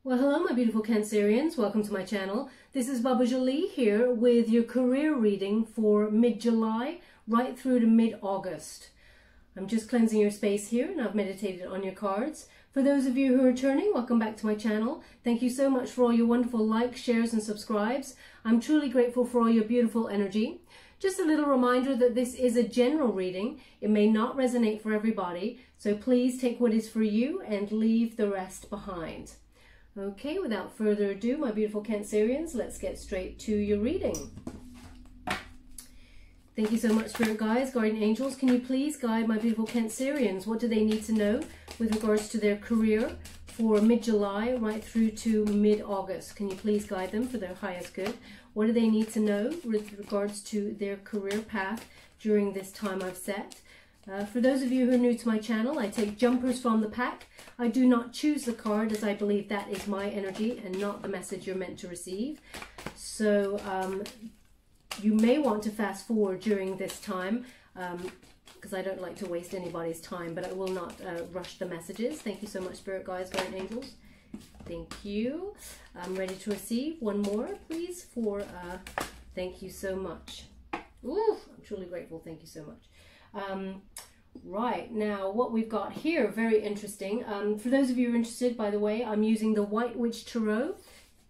Well, hello my beautiful Cancerians, welcome to my channel. This is Baba Jolie here with your career reading for mid-July right through to mid-August. I'm just cleansing your space here and I've meditated on your cards. For those of you who are returning, welcome back to my channel. Thank you so much for all your wonderful likes, shares and subscribes. I'm truly grateful for all your beautiful energy. Just a little reminder that this is a general reading. It may not resonate for everybody, so please take what is for you and leave the rest behind. Okay, without further ado, my beautiful Cancerians, let's get straight to your reading. Thank you so much, Spirit Guides, Guardian Angels. Can you please guide my beautiful Cancerians? What do they need to know with regards to their career for mid-July right through to mid-August? Can you please guide them for their highest good? What do they need to know with regards to their career path during this time I've set? For those of you who are new to my channel, I take jumpers from the pack. I do not choose the card as I believe that is my energy and not the message you're meant to receive. So you may want to fast forward during this time because I don't like to waste anybody's time, but I will not rush the messages. Thank you so much, Spirit Guides, Guardian Angels. Thank you. I'm ready to receive one more, please, for thank you so much. Ooh, I'm truly grateful. Thank you so much. Right, now what we've got here, very interesting. For those of you who are interested, by the way, I'm using the White Witch Tarot.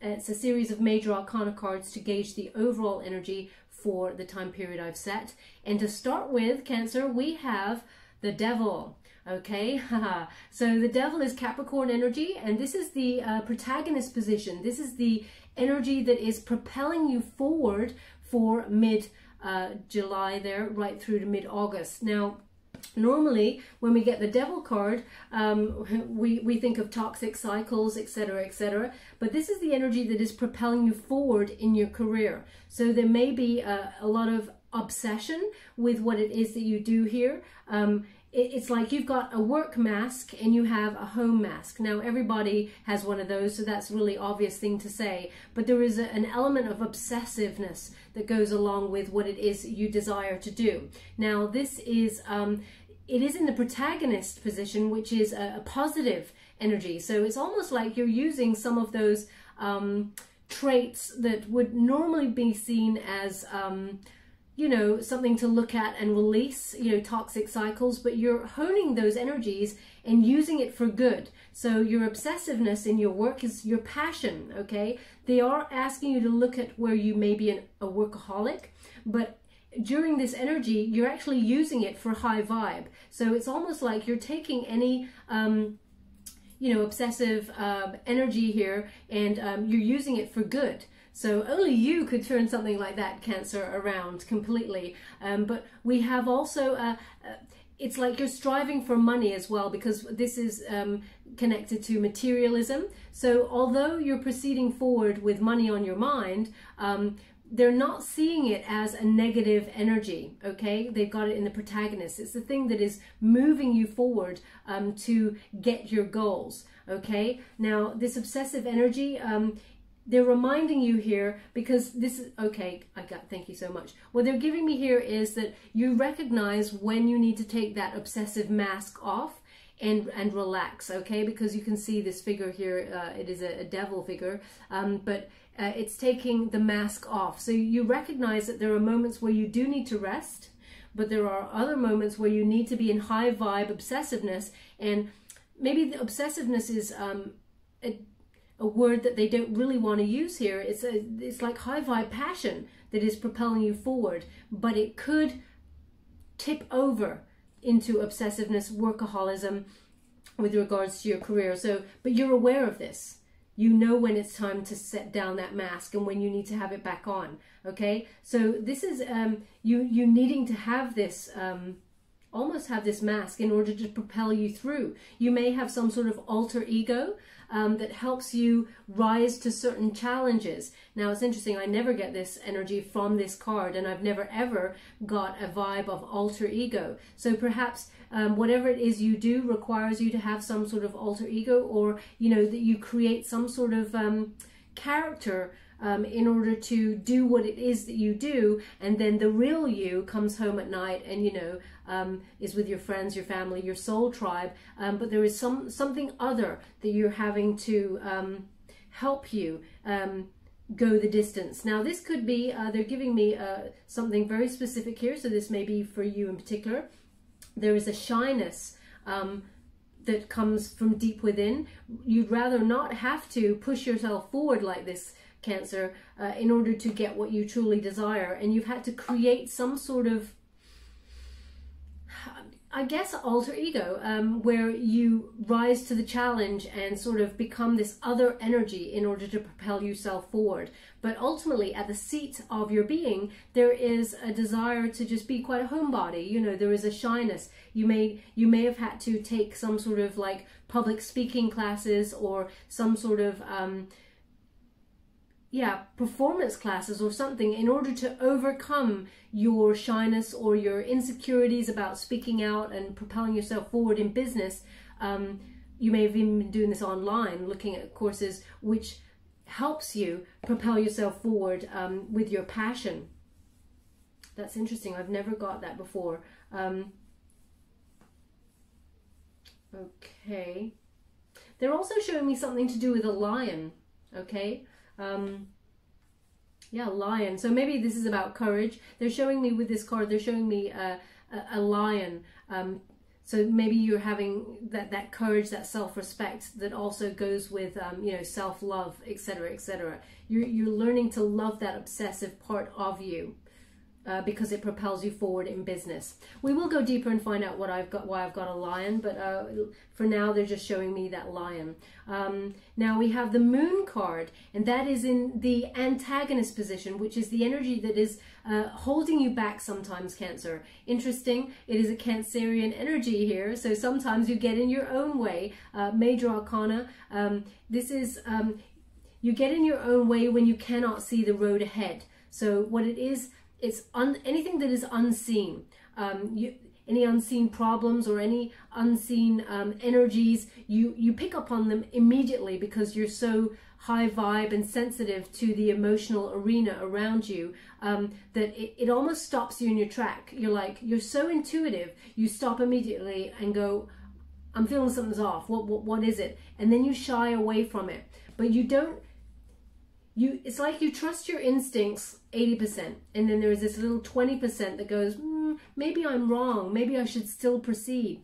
It's a series of major arcana cards to gauge the overall energy for the time period I've set. And to start with, Cancer, we have the Devil. Okay, so the Devil is Capricorn energy, and this is the protagonist position. This is the energy that is propelling you forward for mid-July there, right through to mid-August. Now, normally when we get the Devil card, we think of toxic cycles, etc., etc. But this is the energy that is propelling you forward in your career. So there may be a lot of obsession with what it is that you do here. It's like you've got a work mask and you have a home mask. Now everybody has one of those, so that's a really obvious thing to say. But there is an element of obsessiveness that goes along with what it is you desire to do. Now this is, it is in the protagonist position, which is a positive energy. So it's almost like you're using some of those traits that would normally be seen as you know, something to look at and release, you know, toxic cycles, but you're honing those energies and using it for good. So your obsessiveness in your work is your passion, okay? They are asking you to look at where you may be a workaholic, but during this energy, you're actually using it for high vibe. So it's almost like you're taking any, you know, obsessive energy here and you're using it for good. So only you could turn something like that, Cancer, around completely. But we have also, it's like you're striving for money as well, because this is connected to materialism. So although you're proceeding forward with money on your mind, they're not seeing it as a negative energy, okay? They've got it in the protagonist. It's the thing that is moving you forward to get your goals, okay? Now, this obsessive energy, they're reminding you here, because this is, okay, thank you so much. What they're giving me here is that you recognize when you need to take that obsessive mask off and relax, okay? Because you can see this figure here, it is a devil figure, but it's taking the mask off. So you recognize that there are moments where you do need to rest, but there are other moments where you need to be in high vibe obsessiveness, and maybe the obsessiveness is a word that they don't really want to use here. It's like high vibe passion that is propelling you forward, but it could tip over into obsessiveness, workaholism with regards to your career. So, but you're aware of this. You know when it's time to set down that mask and when you need to have it back on, okay? So this is you needing to have this, almost have this mask in order to propel you through. You may have some sort of alter ego that helps you rise to certain challenges. Now it's interesting, I never get this energy from this card, and I've never ever got a vibe of alter ego. So perhaps whatever it is you do requires you to have some sort of alter ego, or you know, that you create some sort of character in order to do what it is that you do, and then the real you comes home at night and, you know, is with your friends, your family, your soul tribe, but there is something other that you're having to help you go the distance. Now this could be, they're giving me something very specific here, so this may be for you in particular. There is a shyness that comes from deep within. You'd rather not have to push yourself forward like this, Cancer, in order to get what you truly desire, and you've had to create some sort of, I guess, alter ego, where you rise to the challenge and sort of become this other energy in order to propel yourself forward. But ultimately, at the seat of your being, there is a desire to just be quite a homebody. You know, there is a shyness. You may have had to take some sort of like public speaking classes or some sort of performance classes or something in order to overcome your shyness or your insecurities about speaking out and propelling yourself forward in business. You may have even been doing this online, looking at courses which helps you propel yourself forward with your passion. That's interesting. I've never got that before. Okay. They're also showing me something to do with a lion. Okay. Yeah, lion. So maybe this is about courage. They're showing me with this card, they're showing me a lion. So maybe you're having that courage, that self-respect that also goes with, you know, self-love, etc., etc. You're learning to love that obsessive part of you. Because it propels you forward in business. We will go deeper and find out what I've got, why I've got a lion, but for now they're just showing me that lion. Now we have the Moon card, and that is in the antagonist position, which is the energy that is holding you back sometimes, Cancer. Interesting, it is a Cancerian energy here, so sometimes you get in your own way. Major Arcana, this is, you get in your own way when you cannot see the road ahead. So what it is, it's anything that is unseen, any unseen problems or any unseen energies, you pick up on them immediately because you're so high vibe and sensitive to the emotional arena around you, that it almost stops you in your track. You're so intuitive, you stop immediately and go, I'm feeling something's off. What is it? And then you shy away from it. But you don't. It's like you trust your instincts 80%, and then there's this little 20% that goes, maybe I'm wrong, maybe I should still proceed.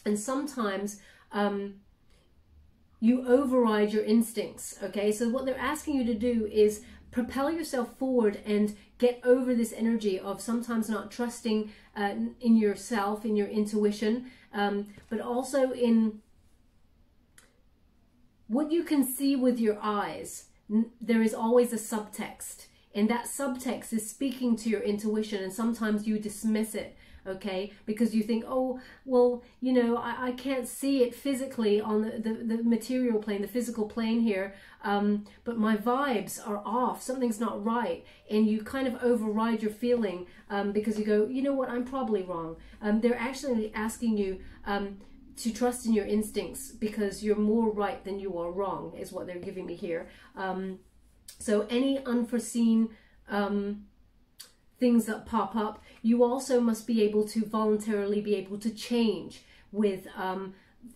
And sometimes you override your instincts, okay? So what they're asking you to do is propel yourself forward and get over this energy of sometimes not trusting in yourself, in your intuition, but also in what you can see with your eyes. There is always a subtext, and that subtext is speaking to your intuition, and sometimes you dismiss it, okay, because you think, oh, well, you know, I can't see it physically on the material plane, the physical plane here, but my vibes are off, something's not right, and you kind of override your feeling because you go, you know what, I'm probably wrong. They're actually asking you to trust in your instincts because you're more right than you are wrong, is what they're giving me here. So any unforeseen things that pop up, you also must be able to voluntarily be able to change with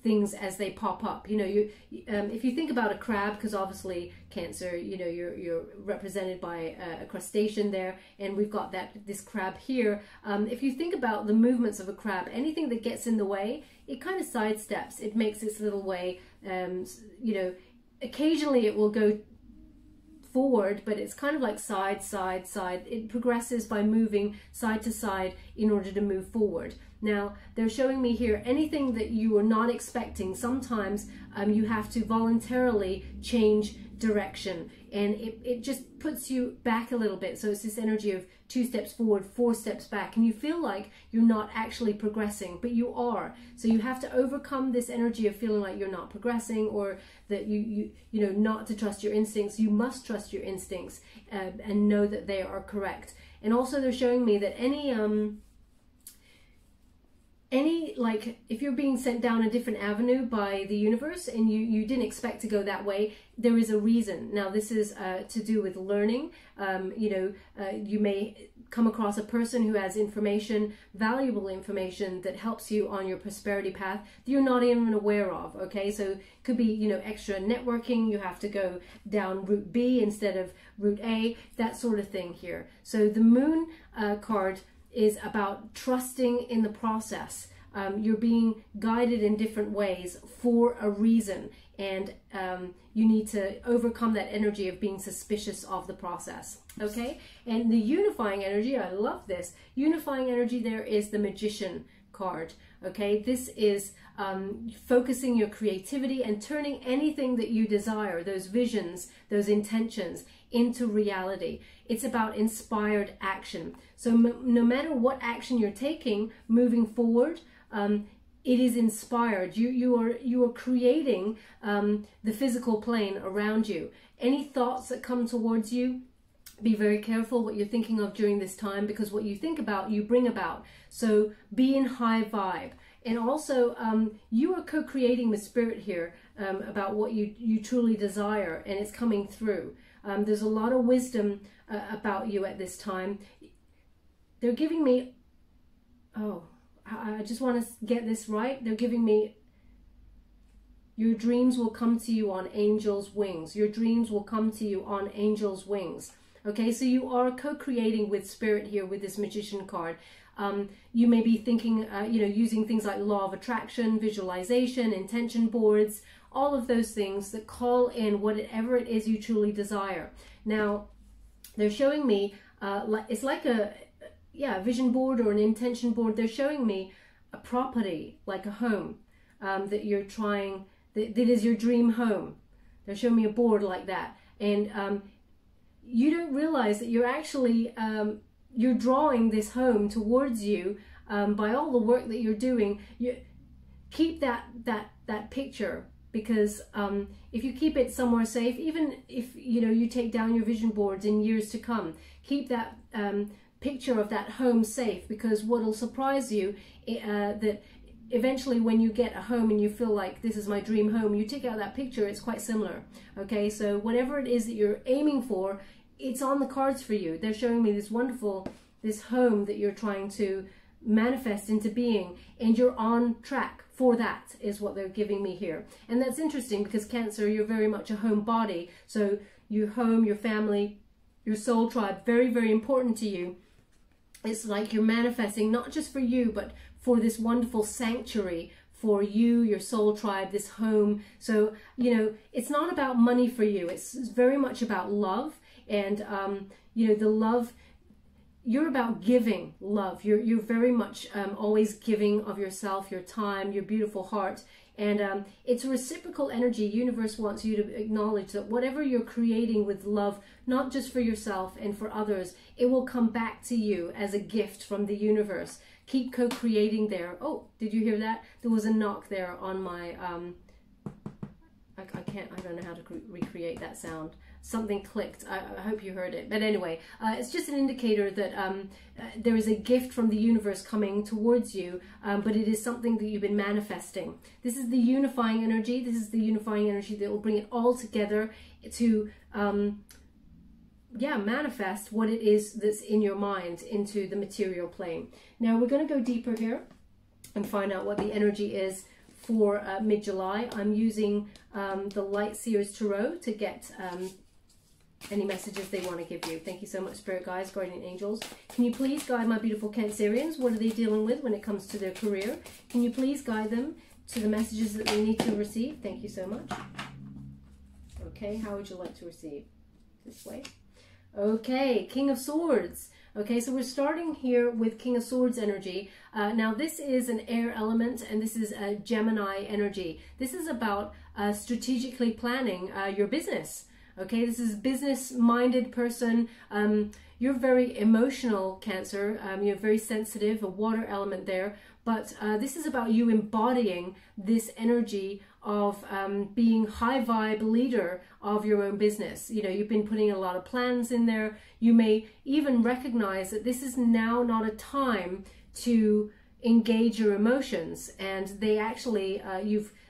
things as they pop up. You know, if you think about a crab, because obviously Cancer, you know, you're represented by a crustacean there, and we've got this crab here. If you think about the movements of a crab, anything that gets in the way, it kind of sidesteps. It makes its little way. You know, occasionally it will go forward, but it's kind of like side, side, side. It progresses by moving side to side in order to move forward. Now, they're showing me here anything that you are not expecting. Sometimes you have to voluntarily change direction, and it just puts you back a little bit. So it's this energy of 2 steps forward, 4 steps back, and you feel like you're not actually progressing, but you are. So you have to overcome this energy of feeling like you're not progressing, or that you know, not to trust your instincts. You must trust your instincts and know that they are correct. And also they're showing me that any any, like, if you're being sent down a different avenue by the universe and you didn't expect to go that way, there is a reason. Now, this is to do with learning. You may come across a person who has information, valuable information that helps you on your prosperity path that you're not even aware of. Okay, so it could be, extra networking. You have to go down route B instead of route A, that sort of thing here. So the Moon card is about trusting in the process. You're being guided in different ways for a reason, and you need to overcome that energy of being suspicious of the process. Okay, and the unifying energy, I love this. Unifying energy there is the Magician card. Okay, this is focusing your creativity and turning anything that you desire, those visions, those intentions, into reality. It's about inspired action. So no matter what action you're taking moving forward, it is inspired. You are creating the physical plane around you. Any thoughts that come towards you, be very careful what you're thinking of during this time, because what you think about, you bring about. So be in high vibe. And also, you are co-creating with Spirit here about what you truly desire, and it's coming through. There's a lot of wisdom about you at this time. They're giving me, I just want to get this right. They're giving me, your dreams will come to you on angels' wings. Your dreams will come to you on angels' wings. Okay, so you are co-creating with Spirit here with this Magician card. You may be thinking, using things like law of attraction, visualization, intention boards, all of those things that call in whatever it is you truly desire. Now, they're showing me, it's like a vision board or an intention board. They're showing me a property, like a home, that you're trying, that is your dream home. They're showing me a board like that. And you don't realize that you're actually, you're drawing this home towards you by all the work that you're doing. You keep that picture, because if you keep it somewhere safe, even if you take down your vision boards in years to come, keep that picture of that home safe, because what will surprise you that eventually when you get a home and you feel like this is my dream home, you take out that picture, it's quite similar. Okay, so whatever it is that you're aiming for, it's on the cards for you. They're showing me this home that you're trying to manifest into being, and you're on track for that, is what they're giving me here. And that's interesting, because Cancer, you're very much a home body. So your home, your family, your soul tribe, very, very important to you. It's like you're manifesting not just for you, but for this wonderful sanctuary for you, your soul tribe, this home. So, it's not about money for you. It's very much about love. And, the love, you're about giving love. You're very much always giving of yourself, your time, your beautiful heart. And it's a reciprocal energy. Universe wants you to acknowledge that whatever you're creating with love, not just for yourself and for others, it will come back to you as a gift from the universe. Keep co-creating there. Oh, did you hear that? There was a knock there on my, I don't know how to recreate that sound. Something clicked. I hope you heard it. But anyway, it's just an indicator that there is a gift from the universe coming towards you, but it is something that you've been manifesting. This is the unifying energy. This is the unifying energy that will bring it all together to, manifest what it is that's in your mind into the material plane. Now we're going to go deeper here and find out what the energy is for mid-July. I'm using the Light Seers Tarot to get any messages they want to give you. Thank you so much, Spirit Guides, Guardian Angels. Can you please guide my beautiful Cancerians? What are they dealing with when it comes to their career? Can you please guide them to the messages that they need to receive? Thank you so much. Okay, how would you like to receive? This way. Okay, King of Swords. Okay, so we're starting here with King of Swords energy. Now this is an air element, and this is a Gemini energy. This is about strategically planning your business. Okay, this is a business-minded person. You're very emotional, Cancer. You're very sensitive, a water element there. But this is about you embodying this energy of being high vibe leader of your own business. You've been putting a lot of plans in there. You may even recognize that this is now not a time to engage your emotions, and they actually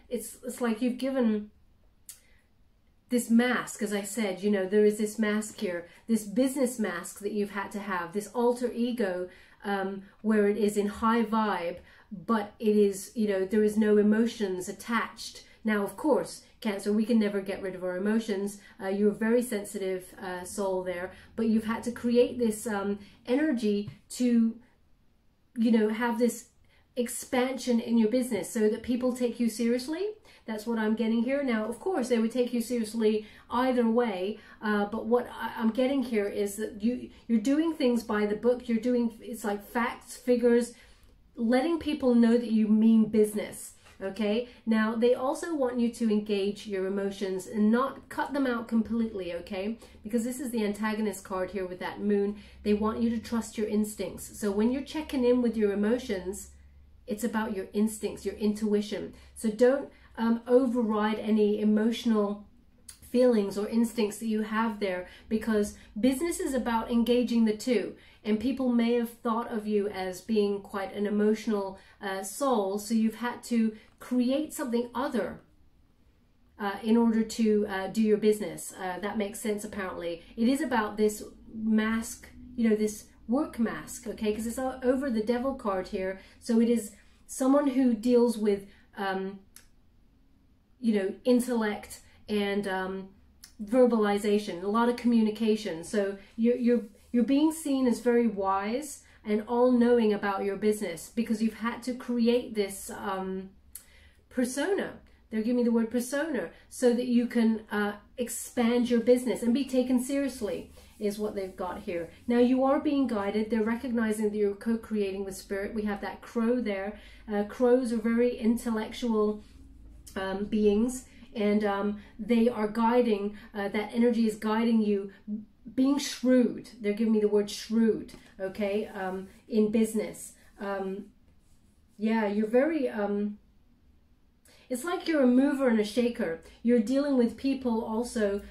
it's like you've given this mask. As I said, you know, there is this mask here, this business mask that you've had to have, this alter ego, where it is in high vibe, but it is, you know, there is no emotions attached. Now, of course, Cancer, we can never get rid of our emotions. You're a very sensitive soul there, but you've had to create this energy to, you know, have this expansion in your business so that people take you seriously. That's what I'm getting here. Now, of course, they would take you seriously either way, but what I'm getting here is that you're doing things by the book. You're doing, it's like facts, figures, letting people know that you mean business. Okay, now they also want you to engage your emotions and not cut them out completely, okay? Because this is the antagonist card here with that moon. They want you to trust your instincts. So when you're checking in with your emotions, it's about your instincts, your intuition. So don't override any emotional feelings or instincts that you have there, because business is about engaging the two. And people may have thought of you as being quite an emotional soul, so you've had to create something other in order to do your business. That makes sense, apparently. It is about this mask, you know, this work mask, okay? Because it's over the Devil card here. So it is someone who deals with, you know, intellect and verbalization, a lot of communication. So you're being seen as very wise and all-knowing about your business, because you've had to create this persona. They're giving me the word persona, so that you can expand your business and be taken seriously, is what they've got here. Now, you are being guided. They're recognizing that you're co-creating with spirit. We have that crow there. Crows are very intellectual beings, and they are guiding, that energy is guiding you, being shrewd. They're giving me the word shrewd, okay, in business. Yeah, you're very, it's like you're a mover and a shaker. You're dealing with people also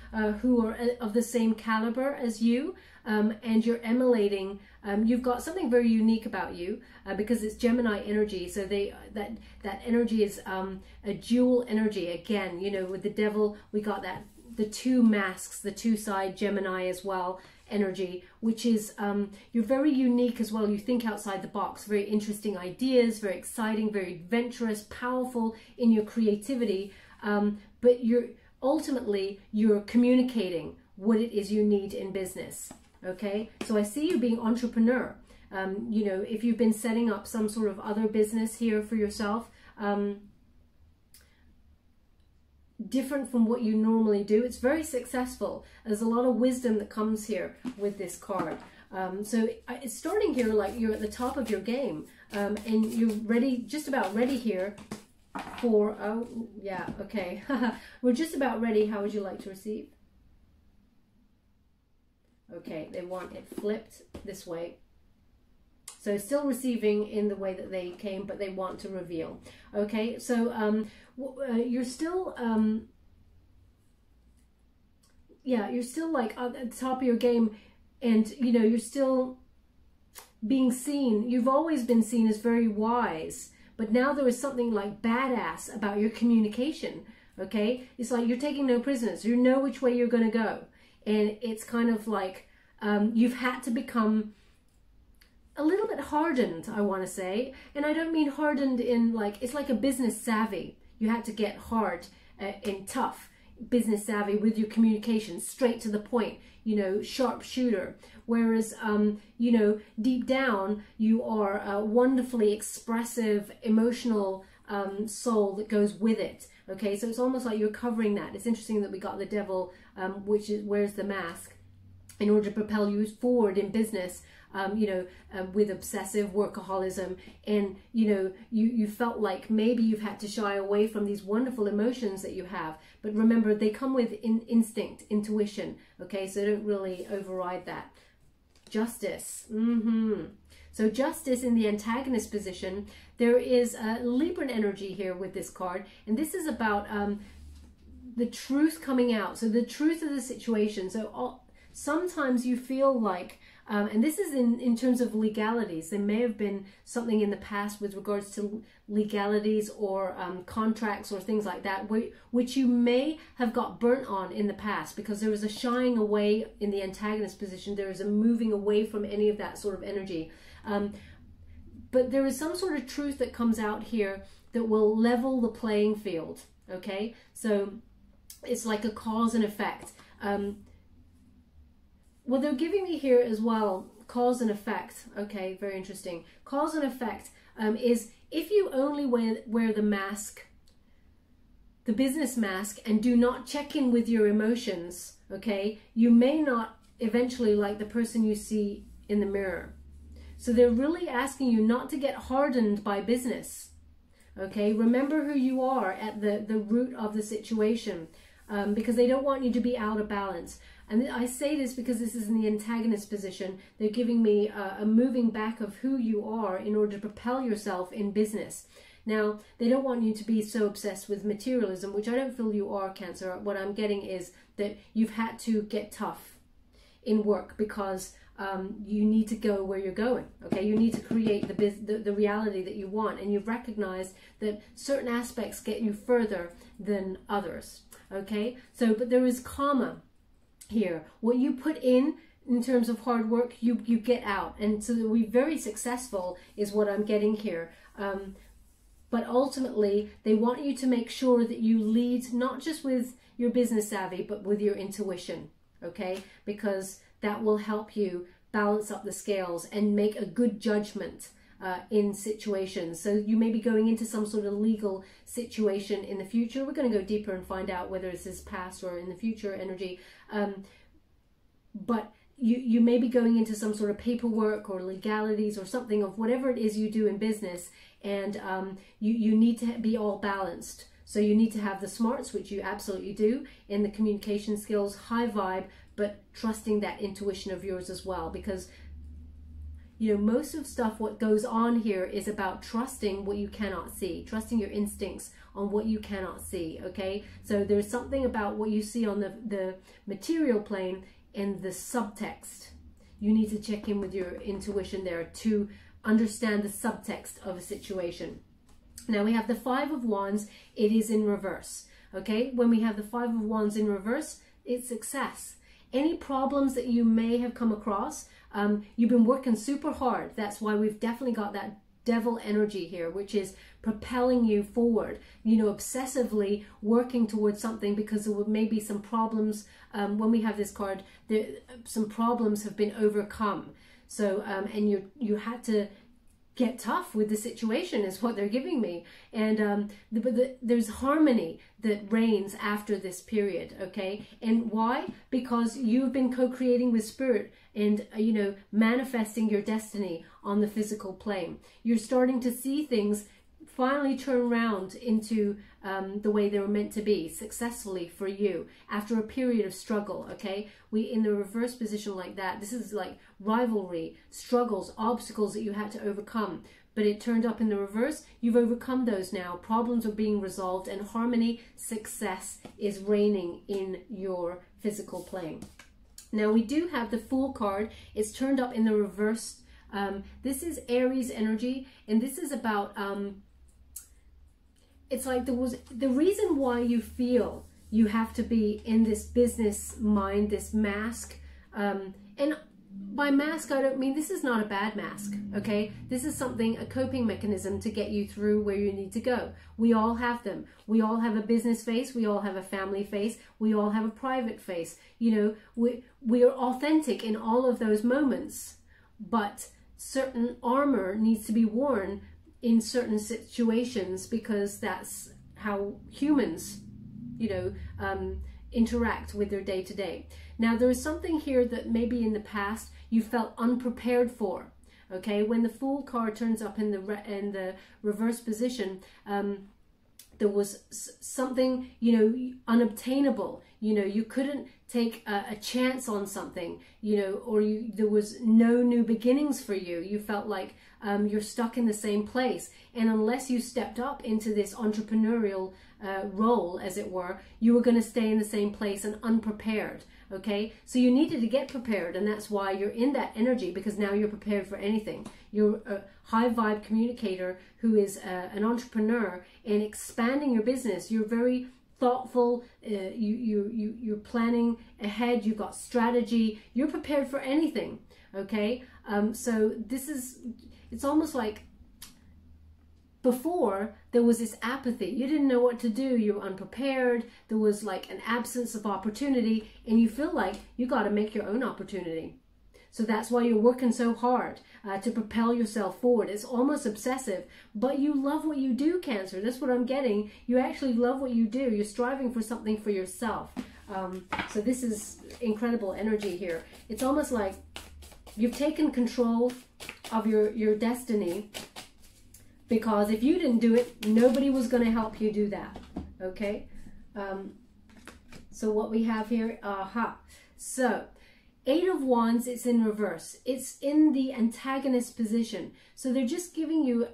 who are of the same caliber as you, and you're emulating. You've got something very unique about you because it's Gemini energy. So that energy is a dual energy. Again, you know, with the Devil, we got that, the two masks, the two-side Gemini as well energy, which is you're very unique as well. You think outside the box, very interesting ideas, very exciting, very adventurous, powerful in your creativity, but ultimately you're communicating what it is you need in business. Okay, so I see you being entrepreneur. You know, if you've been setting up some sort of other business here for yourself, different from what you normally do, it's very successful. There's a lot of wisdom that comes here with this card. So it's starting here like you're at the top of your game, and you're ready, just about ready here for, oh yeah, okay. We're just about ready. How would you like to receive? Okay, they want it flipped this way. So still receiving in the way that they came, but they want to reveal. Okay, so you're still, yeah, you're still like at the top of your game, and you know, you're still being seen. You've always been seen as very wise, but now there is something like badass about your communication. Okay, it's like you're taking no prisoners. You know which way you're going to go, and it's kind of like you've had to become a little bit hardened, I want to say. And I don't mean hardened in like, it's like a business savvy. You had to get hard and tough, business savvy with your communication, straight to the point, you know, sharp shooter. Whereas, you know, deep down, you are a wonderfully expressive, emotional soul that goes with it. Okay, so it's almost like you're covering that. It's interesting that we got the Devil, which is, wears the mask, in order to propel you forward in business. You know, with obsessive workaholism, and you know, you felt like maybe you've had to shy away from these wonderful emotions that you have, but remember, they come with instinct, intuition. Okay, so don't really override that. Justice. So justice in the antagonist position. There is a Libran energy here with this card, and this is about the truth coming out. So the truth of the situation. sometimes you feel like, and this is in terms of legalities, there may have been something in the past with regards to legalities or contracts or things like that, which you may have got burnt on in the past, because there was a shying away in the antagonist position. There is a moving away from any of that sort of energy. But there is some sort of truth that comes out here that will level the playing field, okay? So it's like a cause and effect. Well, they're giving me here as well, cause and effect. Okay, very interesting. Cause and effect is if you only wear the mask, the business mask, and do not check in with your emotions, okay, you may not eventually like the person you see in the mirror. So they're really asking you not to get hardened by business, okay? Remember who you are at the root of the situation, because they don't want you to be out of balance. And I say this because this is in the antagonist position. They're giving me a moving back of who you are in order to propel yourself in business. Now, they don't want you to be so obsessed with materialism, which I don't feel you are, Cancer. What I'm getting is that you've had to get tough in work because you need to go where you're going, okay? You need to create the reality that you want, and you've recognized that certain aspects get you further than others, okay? So, but there is karma here. What you put in terms of hard work, you get out, and so that we're very successful is what I'm getting here. But ultimately, they want you to make sure that you lead not just with your business savvy, but with your intuition, okay? Because that will help you balance up the scales and make a good judgment in situations. So you may be going into some sort of legal situation in the future. We're going to go deeper and find out whether this is past or in the future energy. But you may be going into some sort of paperwork or legalities or something of whatever it is you do in business, and you need to be all balanced. So you need to have the smarts, which you absolutely do, in the communication skills, high vibe, but trusting that intuition of yours as well, because you know, most of stuff, what goes on here is about trusting what you cannot see, trusting your instincts on what you cannot see, okay? So there's something about what you see on the material plane and the subtext. You need to check in with your intuition there to understand the subtext of a situation. Now we have the Five of Wands. It is in reverse, okay? When we have the Five of Wands in reverse, it's success. Any problems that you may have come across, you've been working super hard. That's why we've definitely got that devil energy here, which is propelling you forward, you know, obsessively working towards something, because there may be some problems. When we have this card, some problems have been overcome. So, and you had to get tough with the situation is what they're giving me. And there's harmony that reigns after this period, okay? And why? Because you've been co-creating with spirit and, you know, manifesting your destiny on the physical plane. You're starting to see things finally turn around into the way they were meant to be, successfully for you after a period of struggle, okay? In the reverse position like that, this is like rivalry, struggles, obstacles that you had to overcome, but it turned up in the reverse. You've overcome those now. Problems are being resolved, and harmony, success is reigning in your physical plane. Now we do have the Fool card. It's turned up in the reverse. This is Aries energy, and this is about it's like the reason why you feel you have to be in this business mind, this mask, and by mask I don't mean, this is not a bad mask, okay? This is something, a coping mechanism to get you through where you need to go. We all have them. We all have a business face, we all have a family face, we all have a private face. You know, we are authentic in all of those moments, but certain armor needs to be worn in certain situations, because that's how humans, you know, interact with their day-to-day. Now there is something here that maybe in the past you felt unprepared for, okay? When the Fool card turns up in the reverse position, there was something, you know, unobtainable. You know, you couldn't take a chance on something, you know, or there was no new beginnings for you. You felt like you're stuck in the same place. And unless you stepped up into this entrepreneurial role, as it were, you were going to stay in the same place and unprepared. Okay, so you needed to get prepared, and that's why you're in that energy, because now you're prepared for anything. You're a high vibe communicator who is an entrepreneur and expanding your business. You're very thoughtful. You're planning ahead. You've got strategy. You're prepared for anything. Okay, so it's almost like before there was this apathy. You didn't know what to do. You were unprepared. There was like an absence of opportunity, and you feel like you got to make your own opportunity. So that's why you're working so hard to propel yourself forward. It's almost obsessive, but you love what you do, Cancer. That's what I'm getting. You actually love what you do. You're striving for something for yourself. So this is incredible energy here. It's almost like you've taken control of your destiny, because if you didn't do it, nobody was going to help you do that. Okay? So what we have here, so 8 of Wands, it's in reverse. It's in the antagonist position. So they're just giving you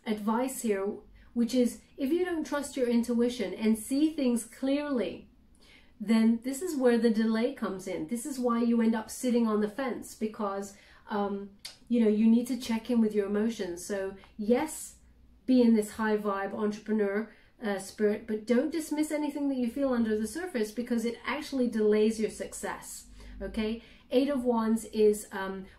advice here, which is if you don't trust your intuition and see things clearly, then this is where the delay comes in. This is why you end up sitting on the fence, because you know, you need to check in with your emotions. So yes, be in this high vibe entrepreneur spirit, but don't dismiss anything that you feel under the surface, because it actually delays your success. Okay, 8 of Wands is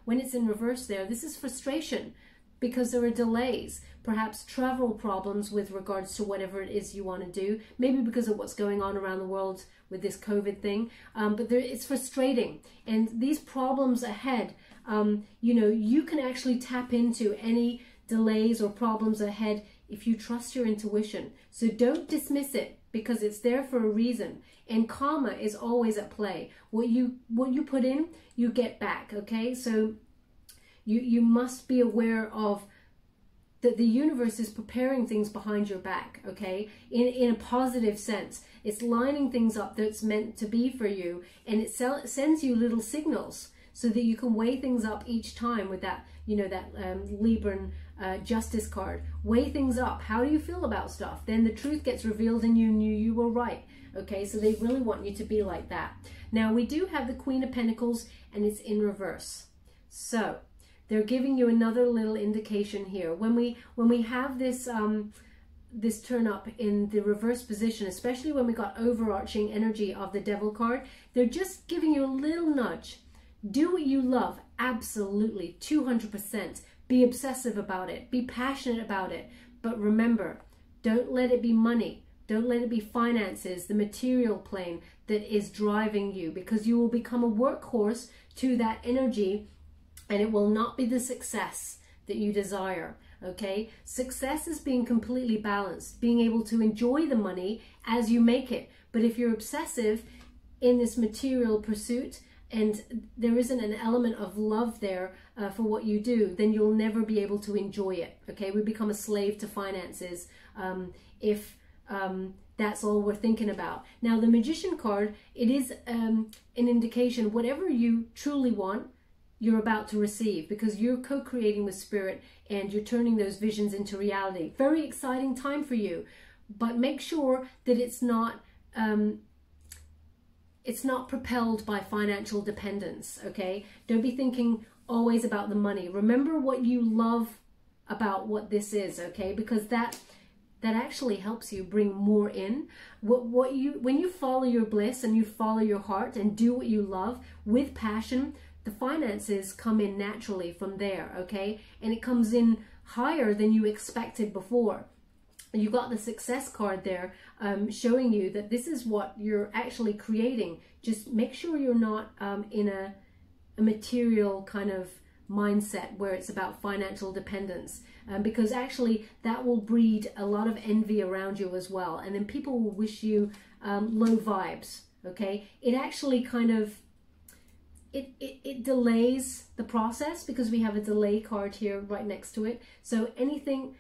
when it's in reverse there, this is frustration, because there are delays, perhaps travel problems with regards to whatever it is you want to do, maybe because of what's going on around the world with this COVID thing, but it's frustrating. And these problems ahead, you know, you can actually tap into any delays or problems ahead if you trust your intuition. So don't dismiss it, because it's there for a reason. And karma is always at play. What you put in, you get back. Okay, so you must be aware of that the universe is preparing things behind your back. Okay, in a positive sense, it's lining things up that's meant to be for you, and it sends you little signals so that you can weigh things up each time with that, you know, that Libran justice card. Weigh things up. How do you feel about stuff? Then the truth gets revealed and you knew you were right. Okay, so they really want you to be like that. Now we do have the Queen of Pentacles, and it's in reverse. So they're giving you another little indication here. When we have this this turn up in the reverse position, especially when we got overarching energy of the Devil card, they're just giving you a little nudge. Do what you love, absolutely, 200%. Be obsessive about it. Be passionate about it. But remember, don't let it be money. Don't let it be finances, the material plane that is driving you, because you will become a workhorse to that energy, and it will not be the success that you desire. Okay? Success is being completely balanced, being able to enjoy the money as you make it. But if you're obsessive in this material pursuit, and there isn't an element of love there for what you do, then you'll never be able to enjoy it. Okay, we become a slave to finances if that's all we're thinking about. Now the Magician card, it is an indication whatever you truly want, you're about to receive, because you're co-creating with Spirit and you're turning those visions into reality. Very exciting time for you, but make sure that it's not propelled by financial dependence. Okay, don't be thinking always about the money. Remember what you love about what this is. Okay, because that actually helps you bring more in. When you follow your bliss and you follow your heart and do what you love with passion, the finances come in naturally from there. Okay, and it comes in higher than you expected before. You got the Success card there showing you that this is what you're actually creating. Just make sure you're not in a material kind of mindset where it's about financial dependence, because actually that will breed a lot of envy around you as well, and then people will wish you low vibes. Okay, it actually kind of it delays the process, because we have a delay card here right next to it. So anything,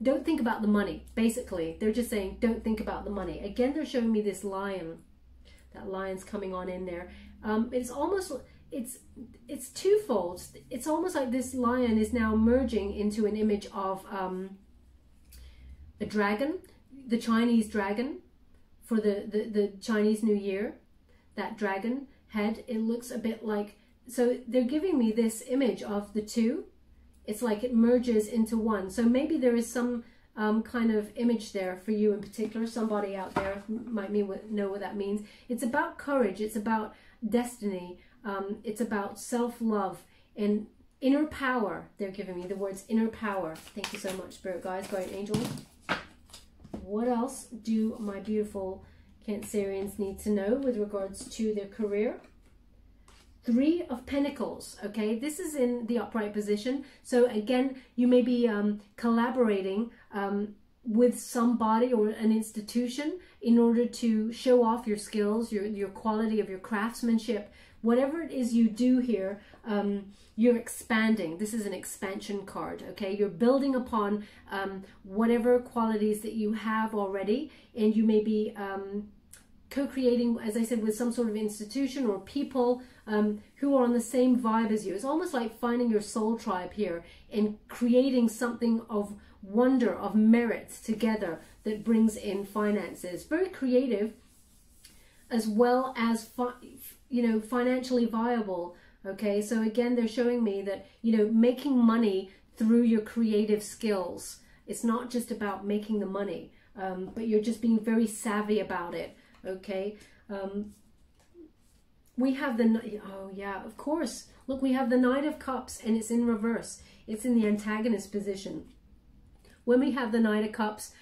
don't think about the money. Basically, they're just saying don't think about the money. Again, they're showing me this lion. That lion's coming on in there. It's almost, it's twofold. It's almost like this lion is now merging into an image of a dragon, the Chinese dragon for the Chinese New Year. That dragon head, it looks a bit like, so they're giving me this image of the two. It's like it merges into one. So maybe there is some kind of image there for you in particular. Somebody out there might know what that means. It's about courage. It's about destiny. It's about self-love and inner power. They're giving me the words inner power. Thank you so much, Spirit Guides, Guardian Angels. What else do my beautiful Cancerians need to know with regards to their career? Three of Pentacles, okay? This is in the upright position. So again, you may be collaborating with somebody or an institution in order to show off your skills, your quality of your craftsmanship. Whatever it is you do here, you're expanding. This is an expansion card, okay? You're building upon whatever qualities that you have already, and you may be co-creating, as I said, with some sort of institution or people who are on the same vibe as you. It's almost like finding your soul tribe here and creating something of wonder, of merit together that brings in finances. Very creative, as well as financially viable. Okay, so again, they're showing me that, making money through your creative skills. It's not just about making the money, but you're just being very savvy about it. Okay, we have the, oh yeah, of course. Look, we have the Knight of Cups and it's in reverse. It's in the antagonist position. When we have the Knight of Cups,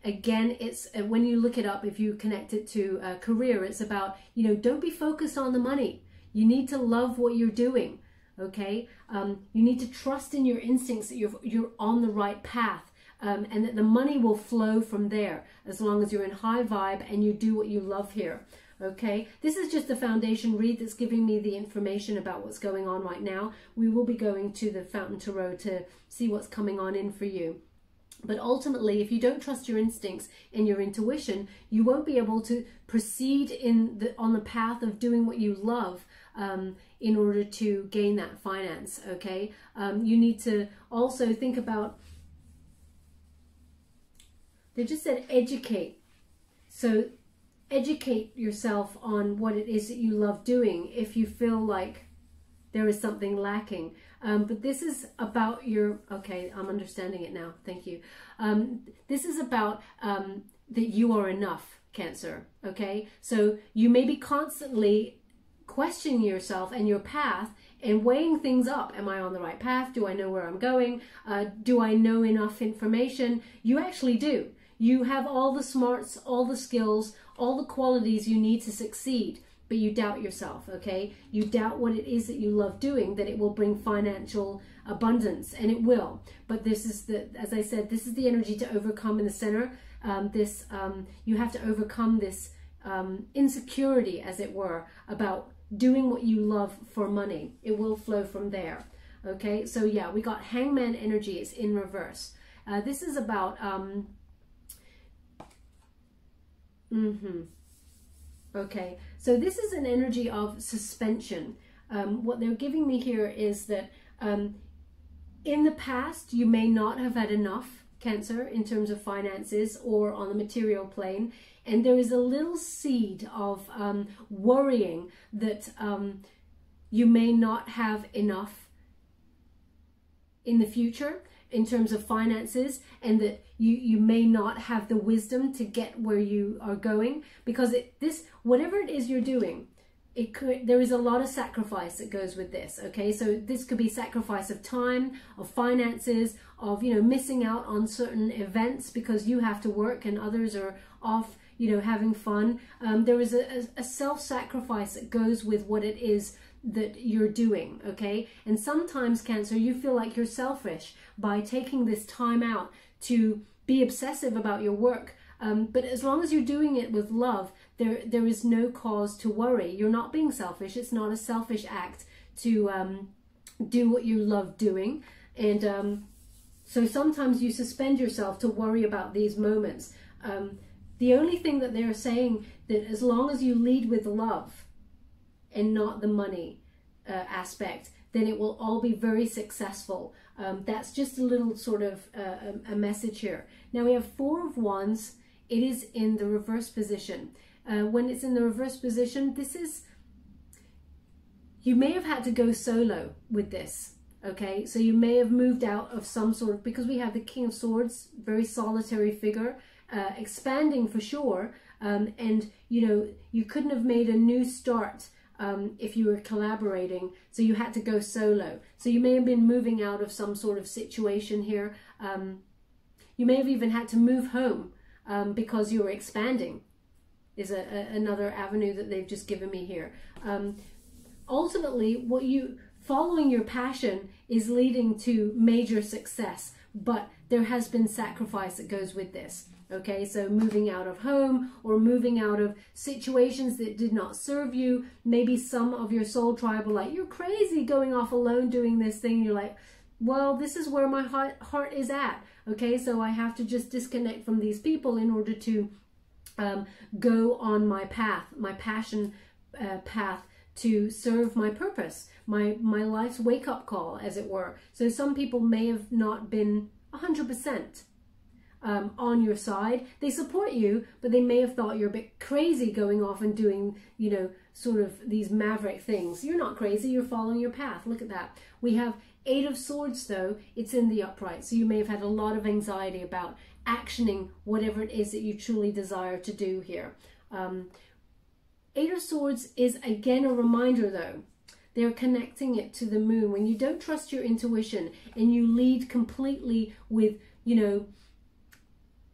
again, it's when you look it up, if you connect it to career, it's about, don't be focused on the money. You need to love what you're doing, okay? You need to trust in your instincts that you're on the right path. And that the money will flow from there as long as you're in high vibe and you do what you love here. Okay, this is just the foundation read that's giving me the information about what's going on right now. We will be going to the Fountain Tarot to see what's coming on in for you. But ultimately, if you don't trust your instincts and your intuition, you won't be able to proceed on the path of doing what you love in order to gain that finance. Okay, you need to also think about, they just said educate. So educate yourself on what it is that you love doing if you feel like there is something lacking. But this is about your, okay, I'm understanding it now. Thank you. This is about that you are enough, Cancer. Okay, so you may be constantly questioning yourself and your path and weighing things up. Am I on the right path? Do I know where I'm going? Do I know enough information? You actually do. You have all the smarts, all the skills, all the qualities you need to succeed, but you doubt yourself, okay? You doubt what it is that you love doing, that it will bring financial abundance, and it will. But this is the, as I said, this is the energy to overcome in the center. You have to overcome this insecurity, as it were, about doing what you love for money. It will flow from there, okay? So yeah, we got Hangman energy. It's in reverse. This is about... Okay, so this is an energy of suspension. What they're giving me here is that in the past, you may not have had enough, Cancer, in terms of finances or on the material plane. And there is a little seed of worrying that you may not have enough in the future in terms of finances, and that you may not have the wisdom to get where you are going, because whatever it is you're doing, there is a lot of sacrifice that goes with this. Okay, so this could be sacrifice of time, of finances, of missing out on certain events because you have to work and others are off having fun. There is a self-sacrifice that goes with what it is that you're doing, okay? And sometimes, Cancer, you feel like you're selfish by taking this time out to be obsessive about your work. But as long as you're doing it with love, there is no cause to worry. You're not being selfish. It's not a selfish act to do what you love doing. And so sometimes you suspend yourself to worry about these moments. The only thing that they're saying, that as long as you lead with love and not the money aspect, then it will all be very successful. That's just a little sort of a message here. Now we have Four of Wands. It is in the reverse position. When it's in the reverse position, this is, you may have had to go solo with this. Okay, so you may have moved out of some sort of, because we have the King of Swords, very solitary figure, expanding for sure, and you know, you couldn't have made a new start if you were collaborating, so you had to go solo. So you may have been moving out of some sort of situation here. You may have even had to move home because you were expanding, is another avenue that they've just given me here. Ultimately, following your passion is leading to major success, but there has been sacrifice that goes with this. Okay, so moving out of home or moving out of situations that did not serve you. Maybe some of your soul tribe were like, you're crazy going off alone doing this thing. You're like, well, this is where my heart is at. Okay, so I have to just disconnect from these people in order to go on my path, my passion path, to serve my purpose, my life's wake-up call, as it were. So some people may have not been 100% on your side. They support you, but they may have thought you're a bit crazy going off and doing, you know, sort of these maverick things. You're not crazy, you're following your path. Look at that. We have Eight of Swords though, it's in the upright. So you may have had a lot of anxiety about actioning whatever it is that you truly desire to do here. Eight of Swords is again a reminder though. They're connecting it to the moon. When you don't trust your intuition and you lead completely with, you know,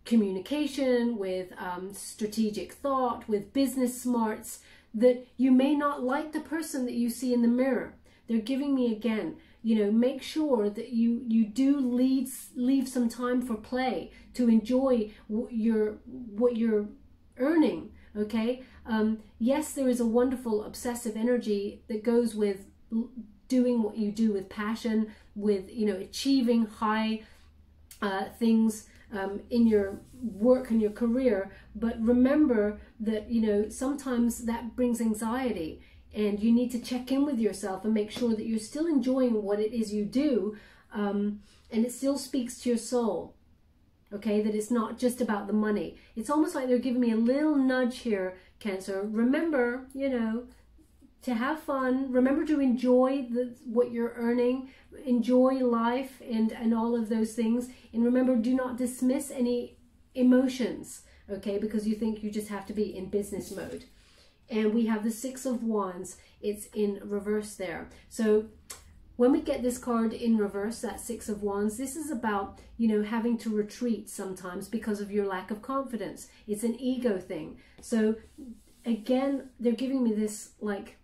communication, with strategic thought, with business smarts, that you may not like the person that you see in the mirror. They're giving me again, you know, make sure that you do leave some time for play, to enjoy what you're earning. Okay, yes, there is a wonderful obsessive energy that goes with doing what you do with passion, with, you know, achieving high things in your work and your career. But remember that, you know, sometimes that brings anxiety, and you need to check in with yourself and make sure that you're still enjoying what it is you do, and it still speaks to your soul. Okay, that it's not just about the money. It's almost like they're giving me a little nudge here, Cancer. Remember, you know, to have fun. Remember to enjoy what you're earning. Enjoy life and all of those things. And remember, do not dismiss any emotions, okay, because you think you just have to be in business mode. And we have the Six of Wands. It's in reverse there. So when we get this card in reverse, that Six of Wands, this is about, you know, having to retreat sometimes because of your lack of confidence. It's an ego thing. So again, they're giving me this like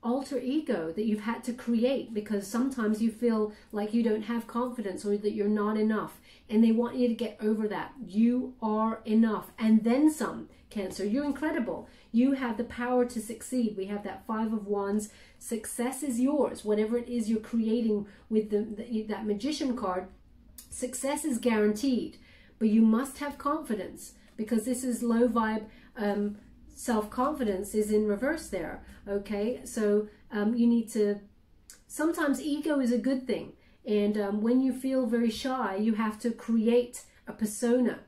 alter ego that you've had to create because sometimes you feel like you don't have confidence or that you're not enough. And they want you to get over that. You are enough. And then some, Cancer. You're incredible. You have the power to succeed. We have that Five of Wands. Success is yours. Whatever it is you're creating with that Magician card, success is guaranteed. But you must have confidence, because this is low vibe. Self-confidence is in reverse there. Okay, so you need to, sometimes ego is a good thing. And when you feel very shy, you have to create a persona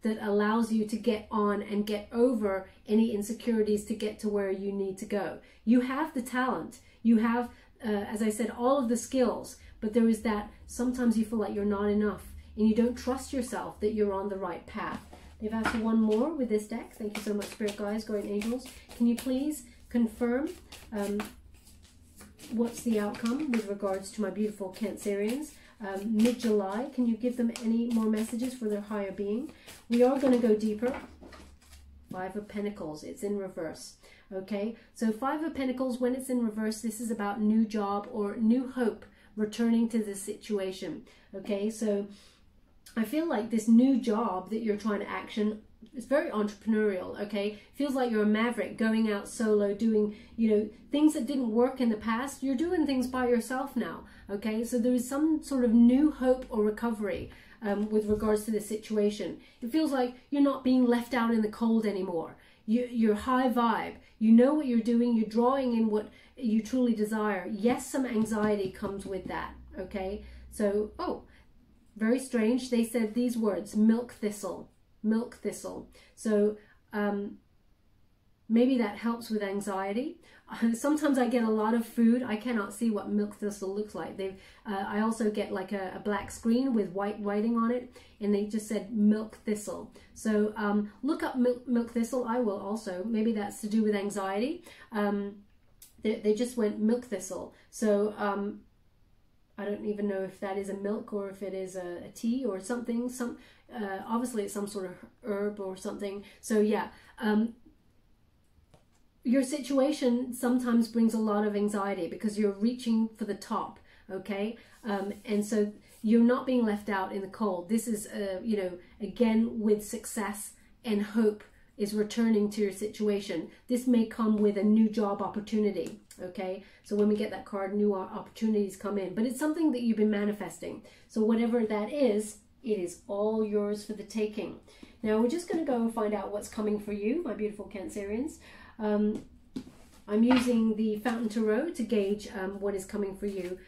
that allows you to get on and get over any insecurities to get to where you need to go. You have the talent. You have, as I said, all of the skills, but there is that sometimes you feel like you're not enough and you don't trust yourself that you're on the right path. They've asked for one more with this deck. Thank you so much, Spirit Guides, Guardian Angels. Can you please confirm what's the outcome with regards to my beautiful Cancerians? Mid-July, can you give them any more messages for their higher being? We are going to go deeper. Five of Pentacles, it's in reverse. Okay, so Five of Pentacles, when it's in reverse, this is about new job or new hope returning to this situation. Okay, so I feel like this new job that you're trying to action it's very entrepreneurial, okay? Feels like you're a maverick going out solo, doing, you know, things that didn't work in the past. You're doing things by yourself now, okay? So there is some sort of new hope or recovery with regards to this situation. It feels like you're not being left out in the cold anymore. You're high vibe. You know what you're doing. You're drawing in what you truly desire. Yes, some anxiety comes with that, okay? So, oh, very strange. They said these words, milk thistle. Milk thistle. So maybe that helps with anxiety. Sometimes I get a lot of food. I cannot see what milk thistle looks like. I also get like a black screen with white writing on it, and they just said milk thistle. So look up milk thistle. I will also. Maybe that's to do with anxiety. They just went milk thistle. So I don't even know if that is a milk or if it is a tea or something. Obviously it's some sort of herb or something. So yeah, your situation sometimes brings a lot of anxiety because you're reaching for the top, okay? And so you're not being left out in the cold. This is, you know, again, with success and hope is returning to your situation. This may come with a new job opportunity, okay? So when we get that card, new opportunities come in, but it's something that you've been manifesting. So whatever that is, it is all yours for the taking. Now we're just going to go and find out what's coming for you, my beautiful Cancerians. I'm using the Fountain Tarot to gauge what is coming for you